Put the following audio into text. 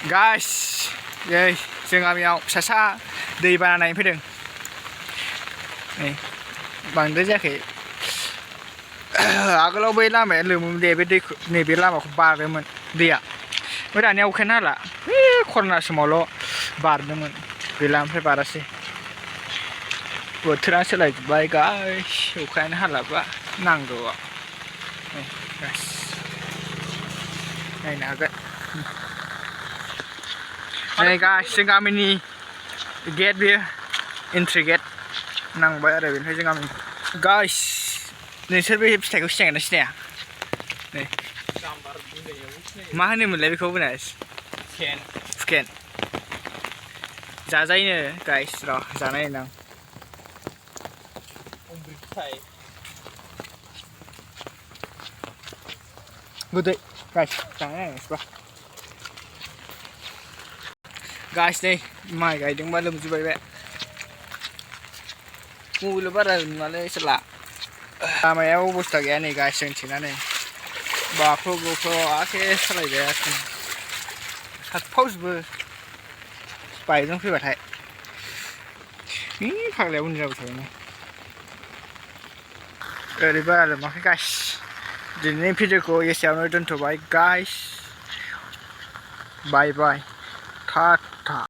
guys जों गामियाव फिसा दै बाना नायनो फैदों नै बांद्राय जायाखै आगोलाव बै लामाया लोमोमोन दे बे दैखौ नैबे लामाखौ बारोमोन दैया ओमफ्राय दानिया अखायानो हाला कर'ना समावल' बारदोंमोन गैला ओमफ्राय बारासै बोथोरा सोलायजोब्बाय गाइस अखायानो हालाबा नांगौआव नायनो हागोन नै गाइस जों गामिनि गेट बेयो एन्ट्रि गेट नांबाय आरो बेनिफ्राय जों गामिनि गाइस नोंसोर बे फिथाइखौ सिनायगोन ना सिनाया नै मा होनोमोनलाय बेखौ बुंनाय फुकेन जाजायोनो गाइस र' जानाय नां गोदै गाइस जानाय नायनोसैबा गाइस नै माइ गायदोंबा लोमजोब्बाय बे मबाइलाव बारा नुवालै सोरला लामायाव अबस्था गैया नै गाइस जोंथिंना नै बाख्ल' बुख्ल' आखे सालायजायाखै सातफावजोबो बाइकजों फैबाथाय फाग्लाया उन जाबाय थायो ओरै बारा लोमाखै गाइस दिनैनि भिडिअखौ एसेयावनो दोनथ'बाय गाइस बाय बाय टाटा